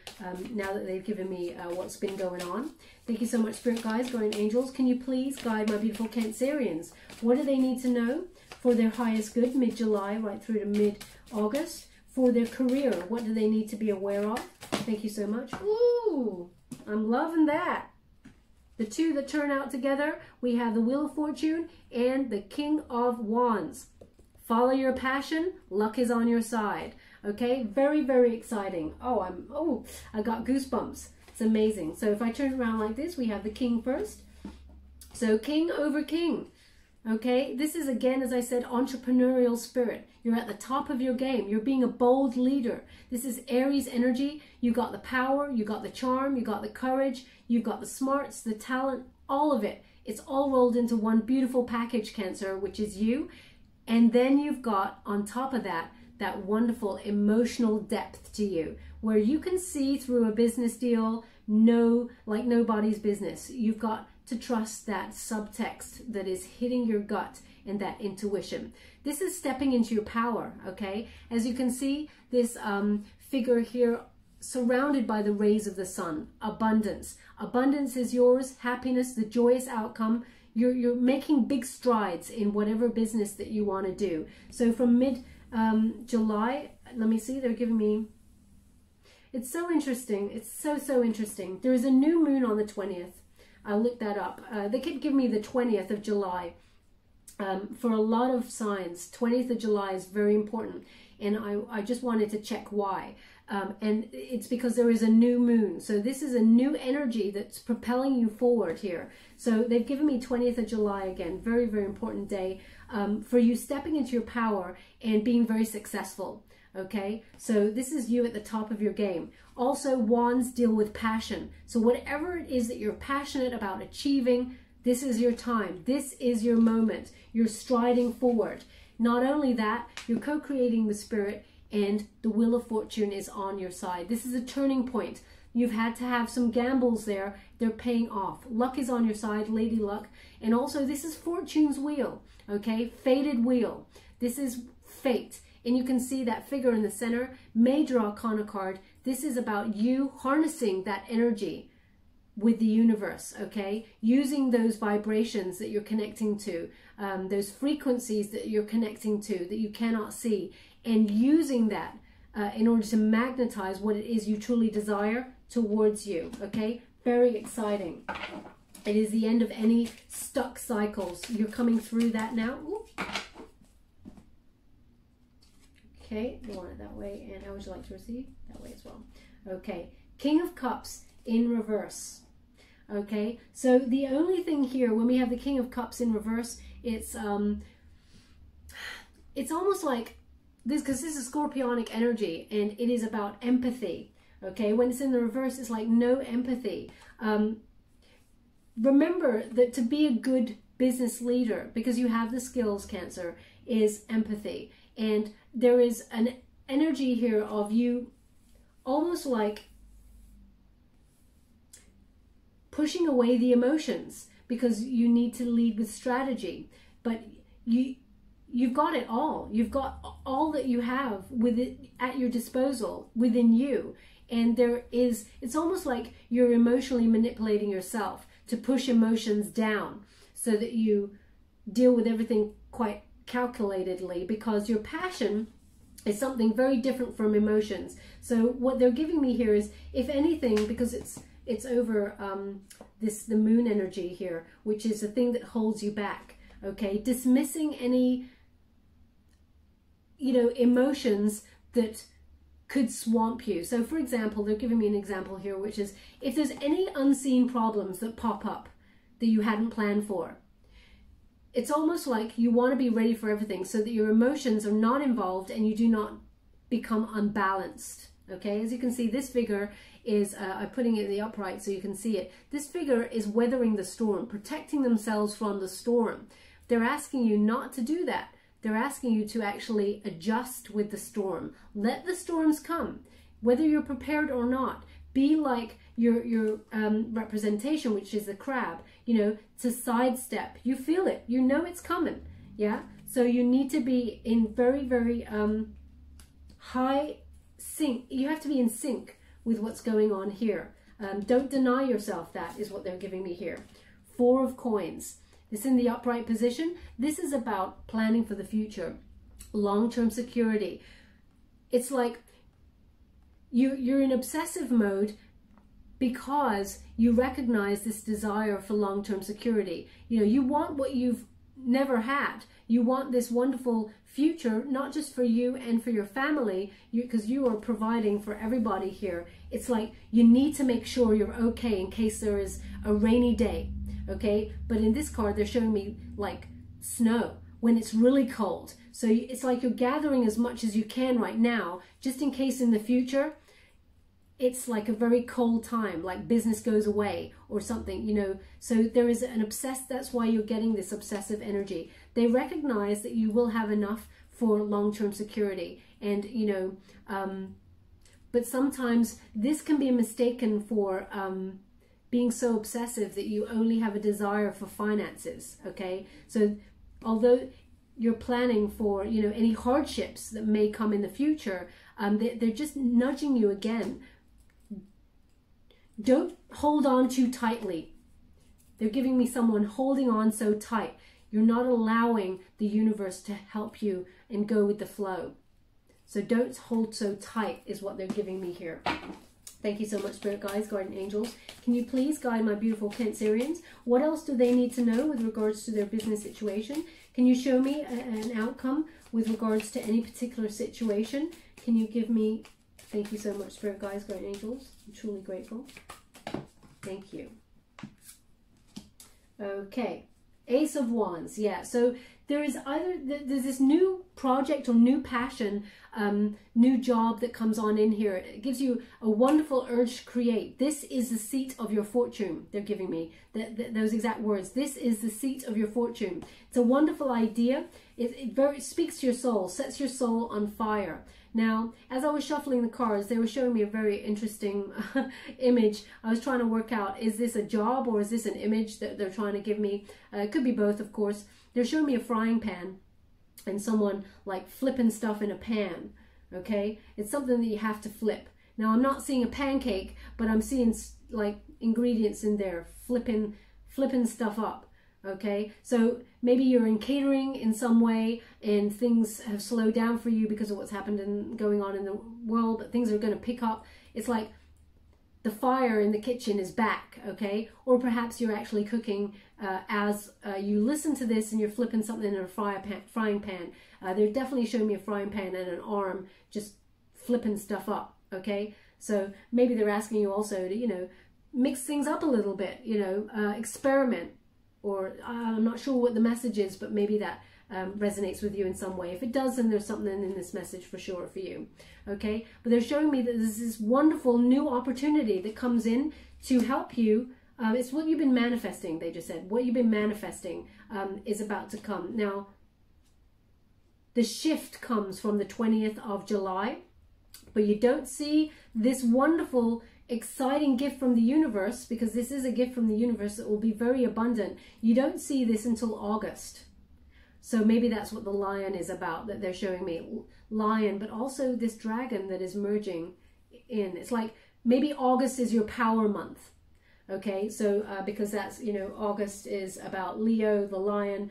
now that they've given me what's been going on. Thank you so much, Spirit Guides, Guardian Angels. Can you please guide my beautiful Cancerians? What do they need to know for their highest good, mid-July right through to mid-August? For their career, what do they need to be aware of? Thank you so much. Ooh, I'm loving that. The two that turn out together, we have the Wheel of Fortune and the King of Wands. Follow your passion, luck is on your side. Okay, very, very exciting. Oh, I got goosebumps. It's amazing. So if I turn around like this, we have the King first. So King over King. Okay, this is again, as I said, entrepreneurial spirit. You're at the top of your game. You're being a bold leader. This is Aries energy. You got the power, you got the charm, you got the courage, you've got the smarts, the talent, all of it. It's all rolled into one beautiful package, Cancer, which is you. And then you've got, on top of that, that wonderful emotional depth to you, where you can see through a business deal, like nobody's business. You've got to trust that subtext that is hitting your gut and that intuition. This is stepping into your power, okay? As you can see, this figure here surrounded by the rays of the sun, abundance. Abundance is yours, happiness, the joyous outcome. You're making big strides in whatever business that you want to do. So from mid-July, let me see, they're giving me, it's so interesting. It's so interesting. There is a new moon on the 20th. I'll look that up. They could give me the 20th of July. For a lot of signs, 20th of July is very important. And I just wanted to check why. And it's because there is a new moon. So this is a new energy that's propelling you forward here. So they've given me 20th of July again. Very, very important day for you stepping into your power and being very successful. Okay, so this is you at the top of your game. Also, wands deal with passion. So whatever it is that you're passionate about achieving, this is your time. This is your moment. You're striding forward. Not only that, you're co-creating with spirit, and the Wheel of Fortune is on your side. This is a turning point. You've had to have some gambles there. They're paying off. Luck is on your side, Lady Luck. And also, this is Fortune's wheel, okay? Fated wheel. This is fate. And you can see that figure in the center, Major Arcana card. This is about you harnessing that energy with the universe, okay? Using those vibrations that you're connecting to, those frequencies that you're connecting to that you cannot see, and using that in order to magnetize what it is you truly desire towards you, okay? Very exciting. It is the end of any stuck cycles. You're coming through that now. Ooh. Okay, you want it that way. And how would you like to receive? That way as well. Okay, King of Cups in reverse. Okay, so the only thing here, when we have the King of Cups in reverse, it's almost like this, because this is Scorpionic energy, and it is about empathy. Okay, when it's in the reverse, it's like no empathy. Remember that to be a good business leader, because you have the skills, Cancer, is empathy. And there is an energy here of you almost like pushing away the emotions because you need to lead with strategy. But you've got it all. You've got all that you have with it at your disposal within you. And it's almost like you're emotionally manipulating yourself to push emotions down so that you deal with everything quite calculatedly, because your passion is something very different from emotions. So what they're giving me here is, if anything, because it's over the moon energy here, which is the thing that holds you back, okay? Dismissing any, emotions that could swamp you. So for example, they're giving me an example here, which is if there's any unseen problems that pop up that you hadn't planned for, it's almost like you want to be ready for everything so that your emotions are not involved and you do not become unbalanced. Okay, as you can see, this figure is, I'm putting it in the upright so you can see it. This figure is weathering the storm, protecting themselves from the storm. They're asking you not to do that. They're asking you to actually adjust with the storm. Let the storms come, whether you're prepared or not. Be like your representation, which is the crab, to sidestep. You feel it, you know it's coming, yeah? So you need to be in very, very high sync. You have to be in sync with what's going on here. Don't deny yourself. That is what they're giving me here. 4 of coins. It's in the upright position. This is about planning for the future, long-term security. It's like you're in obsessive mode because you recognize this desire for long-term security. You want what you've never had. You want this wonderful future, not just for you and for your family, because you are providing for everybody here. It's like you need to make sure you're okay in case there is a rainy day, okay? But in this card, they're showing me like snow when it's really cold. So it's like you're gathering as much as you can right now, just in case in the future, it's like a very cold time, like business goes away or something, So there is an that's why you're getting this obsessive energy. They recognize that you will have enough for long-term security. And, but sometimes this can be mistaken for being so obsessive that you only have a desire for finances, okay? So although you're planning for, any hardships that may come in the future, they're just nudging you again. Don't hold on too tightly. They're giving me someone holding on so tight. You're not allowing the universe to help you and go with the flow. So don't hold so tight is what they're giving me here. Thank you so much, Spirit Guides, Guardian Angels. Can you please guide my beautiful Cancerians? What else do they need to know with regards to their business situation? Can you show me an outcome with regards to any particular situation? Can you give me... Thank you so much, Spirit Guides, Guardian Angels. I'm truly grateful. Thank you. Okay. Ace of Wands. Yeah. So there's this new project or new passion, new job that comes on in here. It gives you a wonderful urge to create. This is the seat of your fortune. They're giving me those exact words. This is the seat of your fortune. It's a wonderful idea. It speaks to your soul, sets your soul on fire. Now, as I was shuffling the cards, they were showing me a very interesting image. I was trying to work out, is this a job or is this an image that they're trying to give me? It could be both, of course. They're showing me a frying pan and someone like flipping stuff in a pan, okay? It's something that you have to flip. Now, I'm not seeing a pancake, but I'm seeing like ingredients in there, flipping stuff up. Okay, so maybe you're in catering in some way and things have slowed down for you because of what's happened and going on in the world, but things are going to pick up. It's like the fire in the kitchen is back, okay? Or perhaps you're actually cooking as you listen to this and you're flipping something in a frying pan. They're definitely showing me a frying pan and an arm just flipping stuff up, okay? So maybe they're asking you also to, mix things up a little bit, experiment. Or I'm not sure what the message is, but maybe that resonates with you in some way. If it does, then there's something in this message for sure for you. Okay? But they're showing me that there's this wonderful new opportunity that comes in to help you It's what you've been manifesting, they just said. What you've been manifesting is about to come. Now, the shift comes from the 20th of July, but you don't see this wonderful, exciting gift from the universe, because this is a gift from the universe that will be very abundant. You don't see this until August. So maybe that's what the lion is about, that they're showing me. Lion, but also this dragon that is merging in. It's like maybe August is your power month. Okay, so because that's, you know, August is about Leo, the lion.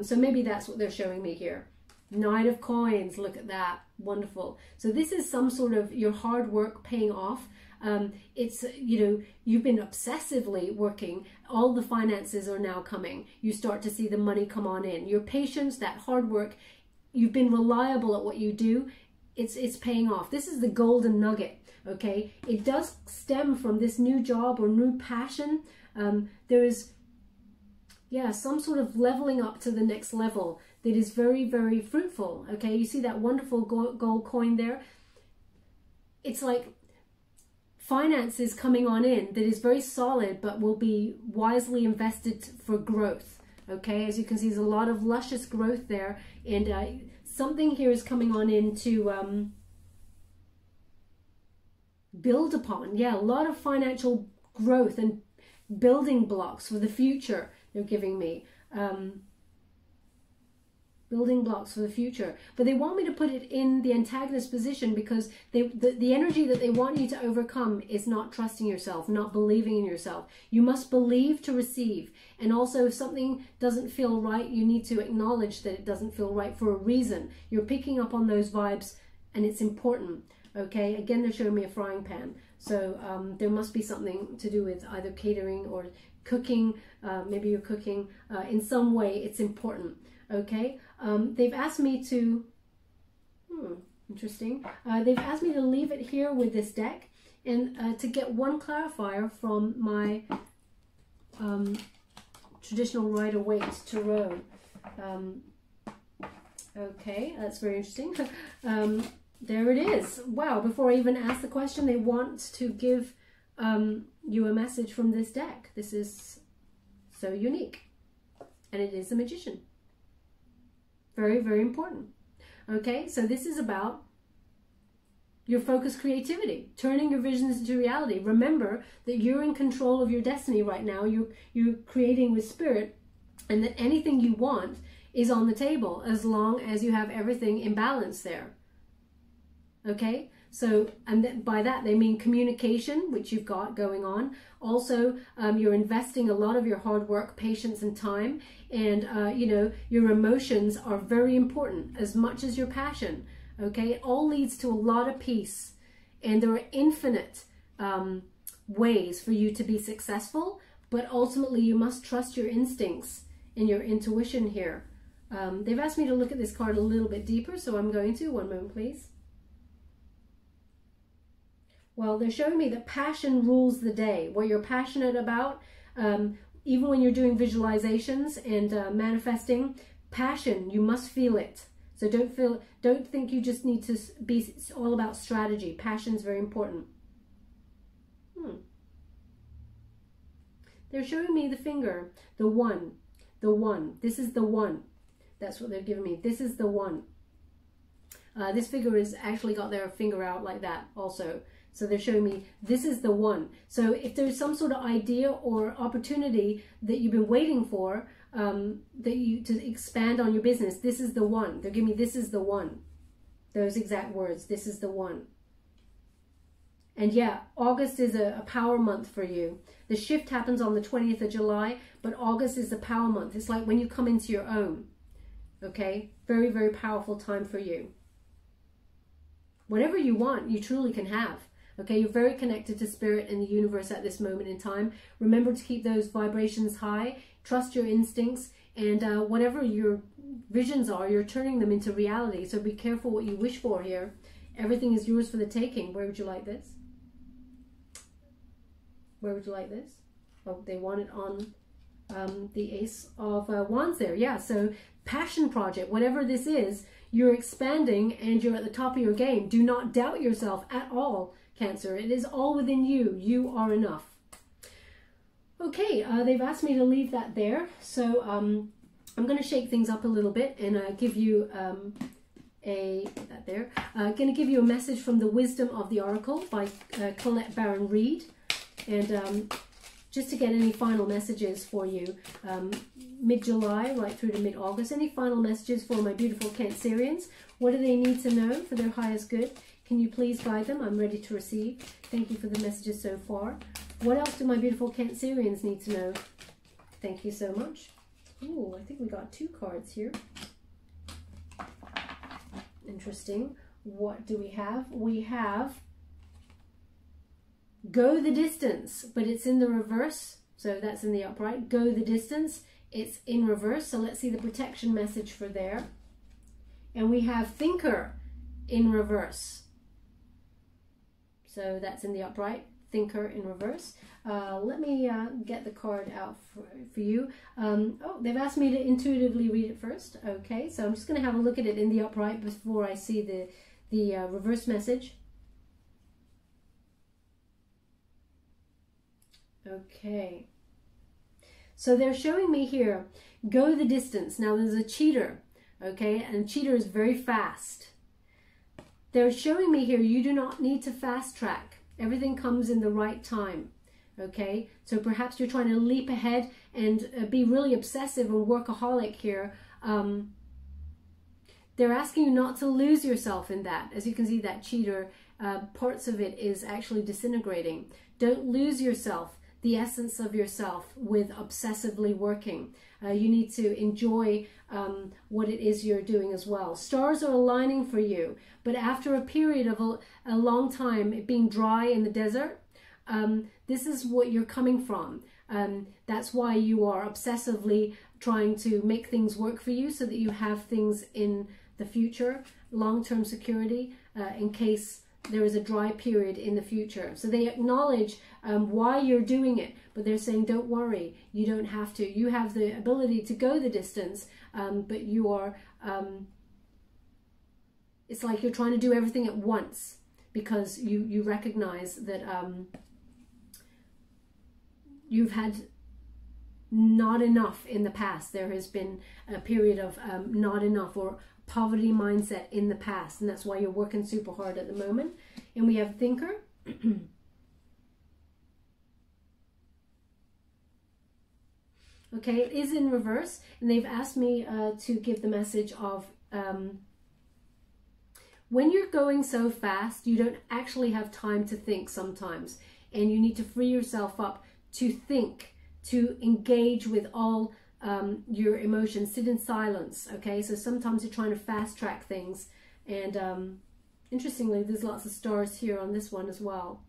So maybe that's what they're showing me here. Knight of Coins, look at that. Wonderful. So this is some sort of your hard work paying off. It's, you know, you've been obsessively working. All the finances are now coming. You start to see the money come on in. Your patience, that hard work, you've been reliable at what you do. It's paying off. This is the golden nugget. Okay, it does stem from this new job or new passion. There is, yeah, some sort of leveling up to the next level that is very, very fruitful. Okay, you see that wonderful gold coin there? It's like finances coming on in that is very solid, but will be wisely invested for growth. Okay, as you can see, there's a lot of luscious growth there, and something here is coming on in to build upon. Yeah, a lot of financial growth and building blocks for the future they're giving me. Building blocks for the future. But they want me to put it in the antagonist position because the energy that they want you to overcome is not trusting yourself, not believing in yourself. You must believe to receive. And also, if something doesn't feel right, you need to acknowledge that it doesn't feel right for a reason. You're picking up on those vibes, and it's important. Okay, again, they're showing me a frying pan. So there must be something to do with either catering or cooking. Maybe you're cooking. In some way, it's important. Okay, they've asked me to, interesting. They've asked me to leave it here with this deck and to get one clarifier from my traditional Rider-Waite Tarot. Okay, that's very interesting. There it is. Wow, before I even ask the question, they want to give you a message from this deck. This is so unique. And it is a magician. Very, very important. Okay, so this is about your focused creativity, turning your visions into reality. Remember that you're in control of your destiny right now. You're creating with spirit, and that anything you want is on the table as long as you have everything in balance there. Okay, so, and by that they mean communication, which you've got going on. Also, you're investing a lot of your hard work, patience, and time. And, you know, your emotions are very important as much as your passion. Okay, it all leads to a lot of peace. And there are infinite ways for you to be successful. But ultimately, you must trust your instincts and your intuition here. They've asked me to look at this card a little bit deeper, so I'm going to. One moment, please. Well, they're showing me that passion rules the day. What you're passionate about, even when you're doing visualizations and manifesting, passion, you must feel it. So don't think you just need to be all about strategy. Passion's very important. They're showing me the finger, the one. This is the one. That's what they're giving me. This is the one. This figure has actually got their finger out like that also. So they're showing me this is the one. So if there's some sort of idea or opportunity that you've been waiting for, to expand on your business, this is the one. They're giving me this is the one. Those exact words, this is the one. And yeah, August is a power month for you. The shift happens on the 20th of July, but August is the power month. It's like when you come into your own. Okay? Very, very powerful time for you. Whatever you want, you truly can have. Okay, you're very connected to spirit and the universe at this moment in time. Remember to keep those vibrations high. Trust your instincts, and whatever your visions are, you're turning them into reality. So be careful what you wish for here. Everything is yours for the taking. Where would you like this? Where would you like this? Oh, they want it on the Ace of Wands there. Yeah, so passion project, whatever this is, you're expanding and you're at the top of your game. Do not doubt yourself at all, Cancer. It is all within you. You are enough. Okay, they've asked me to leave that there, so I'm going to shake things up a little bit and give you going to give you a message from the Wisdom of the Oracle by Colette Baron Reid, and just to get any final messages for you, mid-July right through to mid-August. Any final messages for my beautiful Cancerians? What do they need to know for their highest good? Can you please guide them? I'm ready to receive. Thank you for the messages so far. What else do my beautiful Cancerians need to know? Thank you so much. Oh, I think we got 2 cards here. Interesting. What do we have? We have Go the Distance, but it's in the reverse. So that's in the upright. Go the Distance. It's in reverse. So let's see the protection message for there. And we have Thinker in reverse. So that's in the upright. Thinker in reverse. Let me get the card out for you. Oh, they've asked me to intuitively read it first. Okay, so I'm just going to have a look at it in the upright before I see the reverse message. Okay. So they're showing me here, go the distance. Now there's a cheater, okay, and cheater is very fast. They're showing me here, you do not need to fast track. Everything comes in the right time, okay? So perhaps you're trying to leap ahead and be really obsessive and workaholic here. They're asking you not to lose yourself in that. As you can see, that cheater, parts of it is actually disintegrating. Don't lose yourself, the essence of yourself, with obsessively working. You need to enjoy what it is you're doing as well. Stars are aligning for you, but after a period of a long time it being dry in the desert, this is what you're coming from. That's why you are obsessively trying to make things work for you so that you have things in the future, long-term security, in case there is a dry period in the future. So they acknowledge why you're doing it, but they're saying, don't worry, you don't have to. You have the ability to go the distance, but you are, it's like you're trying to do everything at once because you recognize that you've had not enough in the past. There has been a period of not enough, or poverty mindset in the past, and that's why you're working super hard at the moment. And we have Thinker. Okay, it is in reverse, and they've asked me to give the message of when you're going so fast, you don't actually have time to think sometimes, and you need to free yourself up to think, to engage with all your emotions. Sit in silence. Okay, so sometimes you're trying to fast track things, and interestingly, there's lots of stars here on this one as well.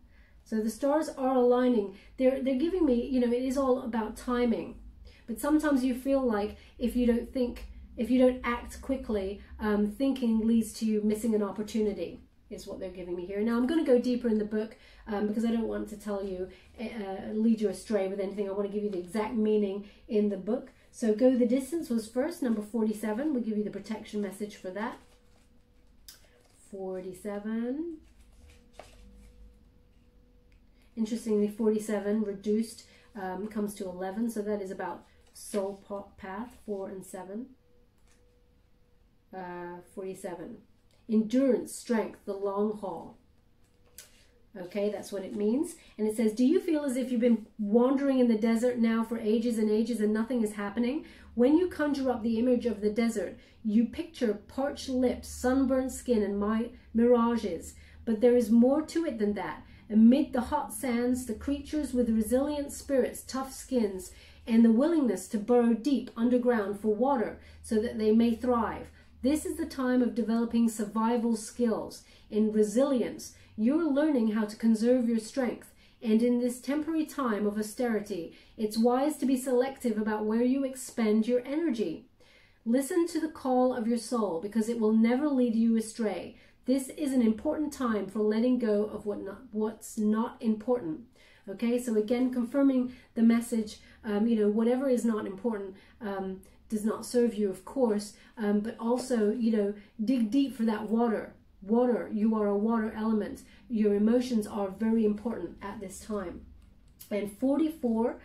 So the stars are aligning. They're giving me, you know, it is all about timing, but sometimes you feel like if you don't think, if you don't act quickly, thinking leads to you missing an opportunity, is what they're giving me here. Now I'm going to go deeper in the book because I don't want to tell you, lead you astray with anything. I want to give you the exact meaning in the book. So Go the Distance was first, number 47. We'll give you the protection message for that. 47. Interestingly, 47 reduced comes to 11, so that is about soul path, 4 and 7. 47. Endurance, strength, the long haul. Okay, that's what it means. And it says, do you feel as if you've been wandering in the desert now for ages and ages and nothing is happening? When you conjure up the image of the desert, you picture parched lips, sunburnt skin, and mirages. But there is more to it than that. Amid the hot sands, the creatures with resilient spirits, tough skins, and the willingness to burrow deep underground for water so that they may thrive. This is the time of developing survival skills. In resilience, you're learning how to conserve your strength, and in this temporary time of austerity, it's wise to be selective about where you expend your energy. Listen to the call of your soul, because it will never lead you astray. This is an important time for letting go of what's not important. Okay, so again, confirming the message, you know, whatever is not important does not serve you, of course, but also, you know, dig deep for that water. Water, you are a water element. Your emotions are very important at this time. And 44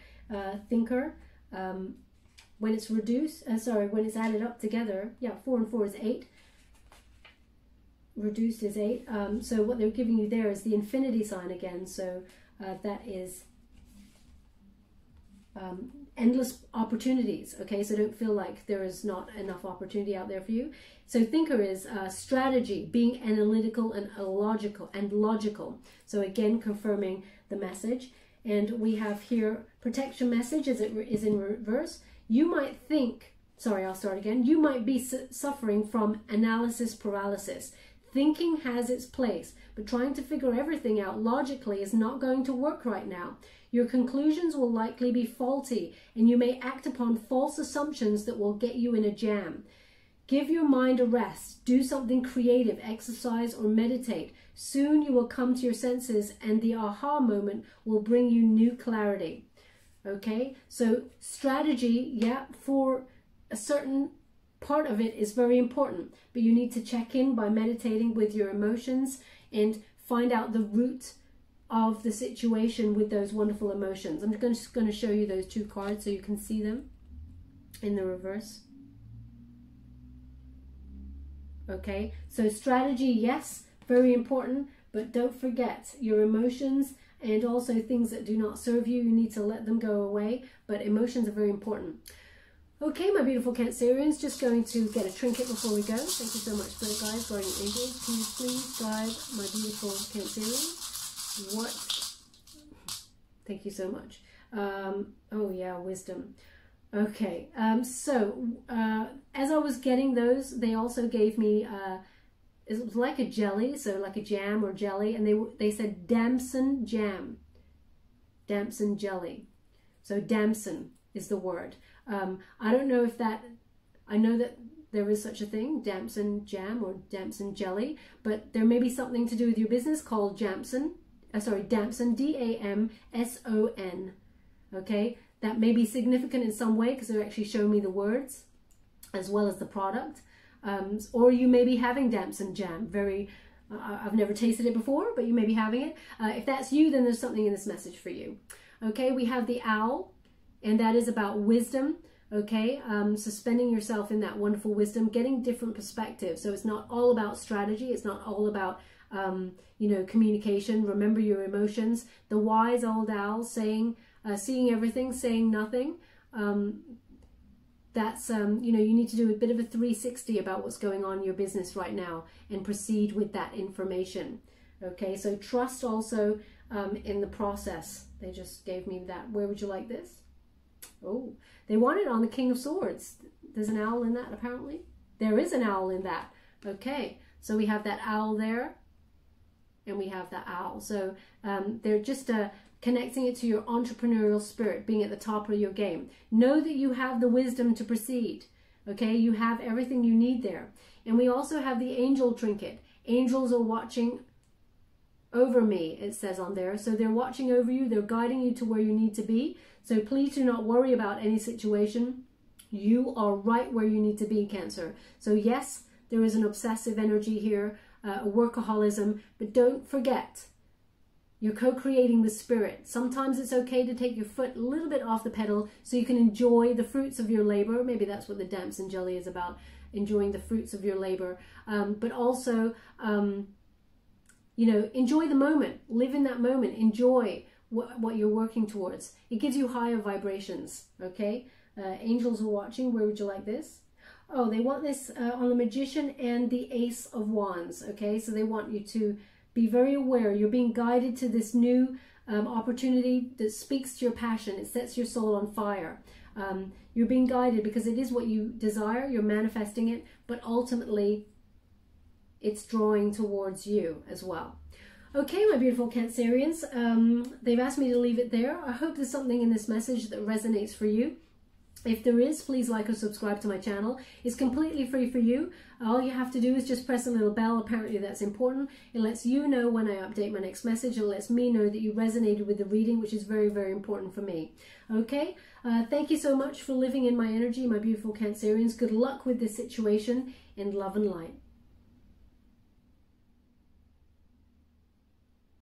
thinker. When it's reduced, when it's added up together, yeah, 4 and 4 is 8. Reduced is 8. So what they're giving you there is the infinity sign again. So that is endless opportunities. Okay, so don't feel like there is not enough opportunity out there for you. So thinker is strategy, being analytical and logical. So again, confirming the message. And we have here protection message as it is in reverse. You might think, sorry, I'll start again. You might be suffering from analysis paralysis. Thinking has its place, but trying to figure everything out logically is not going to work right now. Your conclusions will likely be faulty, and you may act upon false assumptions that will get you in a jam. Give your mind a rest. Do something creative, exercise or meditate. Soon you will come to your senses, and the aha moment will bring you new clarity. Okay, so strategy, yeah, for a certain part of it is very important, but you need to check in by meditating with your emotions and find out the root of the situation with those wonderful emotions. I'm just going to show you those 2 cards so you can see them in the reverse. Okay, so strategy, yes, very important, but don't forget your emotions and also things that do not serve you. You need to let them go away, but emotions are very important. Okay, my beautiful Cancerians, just going to get a trinket before we go. Thank you so much, Spirit Guides, Guardian Angels. Can you please guide my beautiful Cancerians? What? Thank you so much. Oh yeah, wisdom. Okay, so as I was getting those, they also gave me, it was like a jelly, so like a jam or jelly, and they said damson jam, damson jelly. So damson is the word. I don't know if that, I know that there is such a thing, damson jam or damson jelly, but there may be something to do with your business called damson, damson, D-A-M-S-O-N, okay? That may be significant in some way because they're actually showing me the words as well as the product. Or you may be having damson jam. I've never tasted it before, but you may be having it. If that's you, then there's something in this message for you. Okay, we have the owl, and that is about wisdom. Okay, suspending yourself in that wonderful wisdom, getting different perspectives. So it's not all about strategy. It's not all about, you know, communication. Remember your emotions. The wise old owl saying, seeing everything, saying nothing. That's, you know, you need to do a bit of a 360 about what's going on in your business right now and proceed with that information. Okay, so trust also in the process. They just gave me that. Where would you like this? Oh, they want it on the King of Swords. There's an owl in that, apparently. There is an owl in that. Okay, so we have that owl there, and we have that owl. So they're just connecting it to your entrepreneurial spirit, being at the top of your game. Know that you have the wisdom to proceed. Okay, you have everything you need there. And we also have the angel trinket. Angels are watching over me, it says on there. So they're watching over you. They're guiding you to where you need to be. So please do not worry about any situation. You are right where you need to be, Cancer. So yes, there is an obsessive energy here, a workaholism, but don't forget, you're co-creating the spirit. Sometimes it's okay to take your foot a little bit off the pedal so you can enjoy the fruits of your labor. Maybe that's what the damson jelly is about, enjoying the fruits of your labor. But also, you know, enjoy the moment. Live in that moment. Enjoy what you're working towards. It gives you higher vibrations, okay? Angels are watching. Where would you like this? Oh, they want this on the Magician and the Ace of Wands, okay? So they want you to be very aware. You're being guided to this new opportunity that speaks to your passion. It sets your soul on fire. You're being guided because it is what you desire. You're manifesting it, but ultimately it's drawing towards you as well. Okay, my beautiful Cancerians, they've asked me to leave it there. I hope there's something in this message that resonates for you. If there is, please like or subscribe to my channel. It's completely free for you. All you have to do is just press a little bell. Apparently that's important. It lets you know when I update my next message. It lets me know that you resonated with the reading, which is very, very important for me. Okay, thank you so much for living in my energy, my beautiful Cancerians. Good luck with this situation, and love and light.